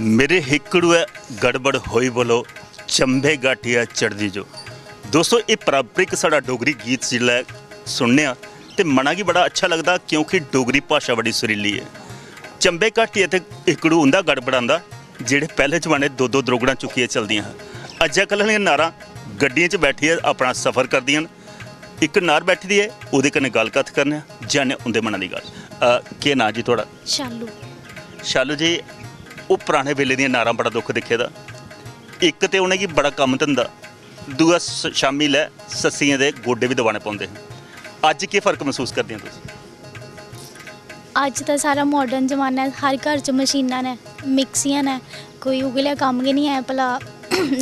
मेरे हिकड़ू है गड़बड़ होई बोलो चंबे गाठिया चढ़दी जो। दोस्तों ये पारंपरिक साड़ा डोगरी गीत जिसलै सुनने तो मना की बड़ा अच्छा लगता क्योंकि डोगरी भाषा बड़ी सुरीली है। चंबे घाटिया तो हिकड़ू उंदा गड़बड़ आंदा जेड़े पहले जमाने दो दो द्रोगड़ा चुकिया चलदियां अजकल दियां नारां गड्डियां च बैठिए अपना सफ़र करदियां एक नार बैठी दी है उहदे कन्नै गल कथ करने जाने उंदे मना की गल। के नाम जी थोड़ा? शालू। शालू जी वो पुराने वेले दियां नारां बड़ा दुख दिखे दा एक तो उन्हें की बड़ा कम धंधा दूआ शामी लै सस्सियां दे गोडे भी दबाने पाउंदे। अज के फर्क महसूस करदे हो तुसीं? अज तो सारा मॉडर्न जमाना है, हर घर च मशीनां ने मिक्सियां ने कोई उगलिया कम्म गै नहीं है भला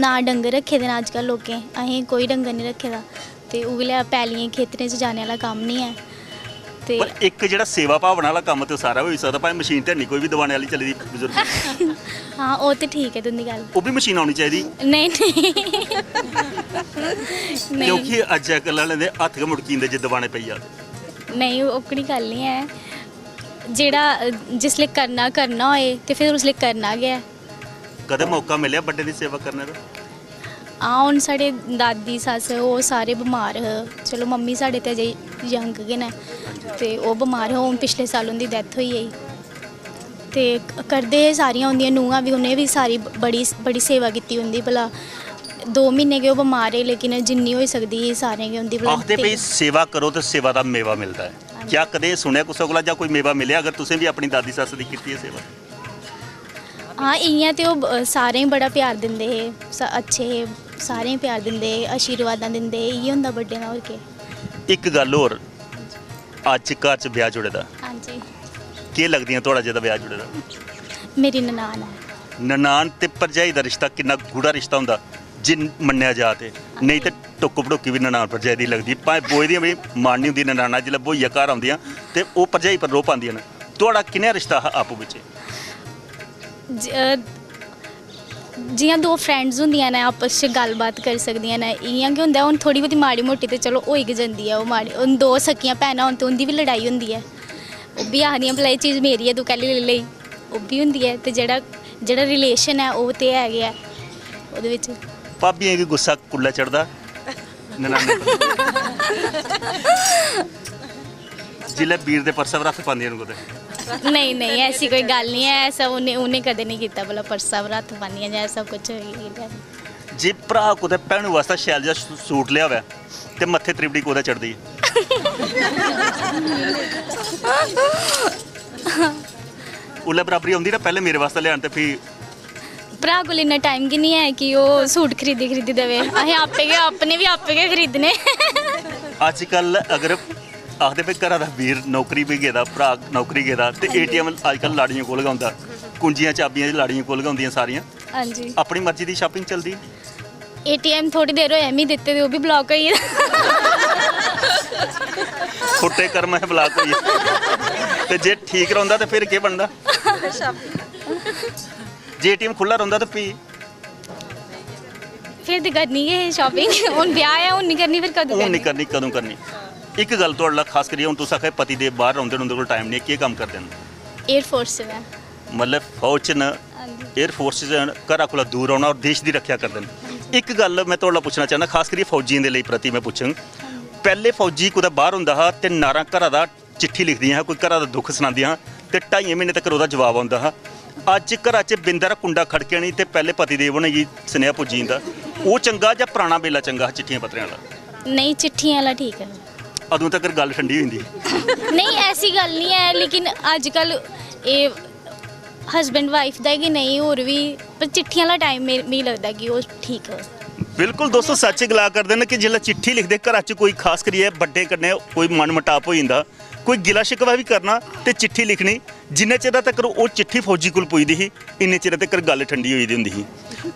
ना डंगर रखे दे अजकल लोकें असें कोई डंगर नहीं रखे दा ते उगलिया पैलियें खेतरें च जाने वाला कम्म नहीं है ते पर एक जिहड़ा सेवा भावना वाला कम्म तो सारा होई सकदा भाई मशीन ते नहीं कोई भी दबाने वाली चली दी बजुर्ग। हाँ वो तो ठीक है तुंदी गल। वो भी मशीन आनी चाहिए नहीं नहीं क्योंकि अजकल वाले दे हत्थ गै मुड़की जे दबाने पई जाते। नहीं ओकड़ी गल नहीं है जेड़ा जिसले करना होए ते फिर उसले करना गै। कदे मौका मिले बड्डे दी सेवा करने दा? हाँ हुण साढ़े दादी सस वो सारे बमार ह चलो मम्मी साढ़े ते अजे यंग गै ने ते ओह् बमार ह हून पिछले साल उंदी डैथ होई गेई ते करदे हे सारियां उंदियां नूंहां भी उ'नें भी सारी बड़ी सेवा कीती उंदी भला 2 महीने गै ओह् बमार है लेकिन जिन्नी होई सकदी ही सारें गै उंदी भला। आखदे भई सेवा करो तो सेवा दा मेवा मिलदा है। क्या कदे सुनया कुसै कोला जां कोई मेवा मिलेआ अगर तुसें भी अपनी दादी सस दी कीती है सेवा? हाँ इ'यां ते ओह् सारें गी बड़ा प्यार दिंदे हे अच्छे हे सारें गी प्यार दिंदे हे आशीर्वादां दिंदे हे इ'यै होंदा बड्डें दा होर केह्। एक गल होर अज घर च ब्याह जुड़े दा हाँ जी केह् लगदियां थुआड़ा जेह्दा ब्याह जुड़े दा? मेरी ननान है। ननान ते भरजाई दा रिश्ता किन्ना गूढ़ा रिश्ता होंदा जिन मन्नेआ जा ते नहीं ते टुक्क भड़ोकी भी ननान भरजाई दी लगदी भाएं बोए दी भी माननी होंदी ननाना जिसलै बोइया घर आउंदियां ते ओह् भरजाई पर रोह् पांदियां न। थुआड़ा किनेहा रिश्ता हा आपूं बिच्च? जियां दो फ्रेंड्स होंदियां ने आपस च गल्लबात करी सकदियां ने इ'यां गै होंदा हुण थोड़ी बहुती माड़ी मोटी ते चलो होई गै जंदी ऐ ओह् माड़ी हुण 2 सकियां भैनां होन ते उं'दी बी लड़ाई होंदी ऐ ओह् बी आखदियां भला एह् चीज़ मेरी ऐ तूं कैह्ली लेई लेई ओह् बी होंदी ऐ ते जेह्ड़ा रिलेशन है ओह् ते है गै ऐ ओह्दे बिच। भाबियें गी गुस्सा कुल्लै चढ़दा ननाने जिसलै वीर दे परसा पर हत्थ पांदियां न कुतै? नहीं ऐसी कोई गल नहीं है ऐसा उन्हें कदे नहीं किया भला परसा पर हत्थ पानियां जां ऐसा कुछ जे भरा कुतै भैनू वास्ते शैल जिहा सूट लिया होवे ते मत्थे त्रिबड़ी कुतै चढ़दी है? उल्लै बराबरी औंदी ना पहले मेरे वास्ते लेआन ते फ्ही भरा कोल इन्ना टाइम गै नहीं है कि ओह् सूट खरीदी देवे असें आपे गै अपने भी आपे गै खरीदने। अजकल अगर आखदे भाई घरा दा वीर नौकरी भी गेदा भरा नौकरी गेदा ते ATM अजकल लाड़ियां कोल गै होंदा कुंजियां चाबियां लाड़ियां कोल गै होंदियां सारियां। हाँ जी अपनी मर्जी दी शॉपिंग चलदी? ATM थोड़ी देर होए मी दित्ते ते ओह् भी ब्लॉक होई गेदा। फुट्टे कर्म है ब्लॉक होई ते जे ठीक रौंदा ते फिर केह् बनदा? जे ATM खुल्ला रौंदा ते फ्ही फिर ते करनी गै शॉपिंग हुण ब्याह है हुण नहीं करनी फिर कदूं हुण नहीं करनी कदूं करनी? एक गल तुहाड़े नाल खास करियै हुण तुस आखे पति दे बाहर रौंदे न उंदे कोल टाइम नहीं केह् कम्म करदे न? एयरफोर्स च में मतलब फौज च न एयरफोर्स च घरा कोला दूर रौह्ना और देश दी रक्षा करदे न। एक गल मैं तुहाड़े पुच्छना चाहना खास करियै फौजियें दे लेई प्रति मैं पुच्छङ पहले फौजी कुतै बाहर हुंदा हा ते नारां घरा दा चिट्ठी लिखदियां हा कोई घरा दा दुख सनांदियां हा ते 2.5 महीने तक ओह्दा जवाब औंदा हा। अज्ज घरा च बिंदा दा कुंडा खड़केआ नहीं ते पहले पतिदेव होने गी सनेहा पुज्जी जंदा ओह् चंगा जां पराना बेला चंगा हा चिट्ठियां पत्रें वाला? नहीं चिट्ठियां वाला ठीक है अदूं तक गल ठंडी होई जंदी? नहीं ऐसी गल नहीं है लेकिन अजकल ये हस्बैंड वाइफ दा कि नहीं होर भी पर चिट्ठियां वाला टाइम मिगी लगदा कि ओह् ठीक है। बिल्कुल दोस्तों सच गला करदे न कि जिसलै चिट्ठी लिखदे घरा च कोई खास करियै बड्डे कन्नै कोई मन मटाप हो जंदा कोई गिला शिकवा भी करना ते चिट्ठी लिखनी जिन्ने चिर तक ओह् चिट्ठी फौजी कोल पुजदी ही इन्ने चिर तक गल ठंडी होई दी होंदी ही।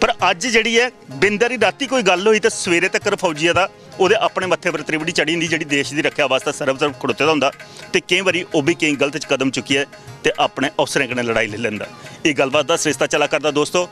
पर अज्ज जेह्ड़ी है बिंदर ही राती कोई गल होई ते सवेरे तक फौजिया दा ओह्दे अपने मत्थे पर त्रिबड़ी चढ़ी जंदी जेह्ड़ी देश दी रक्षा वास्ते सर्व खड़ोते दा होंदा ते केईं बारी ओह् भी केईं गलत कदम चुक्कियै ते अपने अफसरें कन्नै लड़ाई लेई लैंदा। एह् गल्लबात दा सरिस्ता चला करदा दोस्तों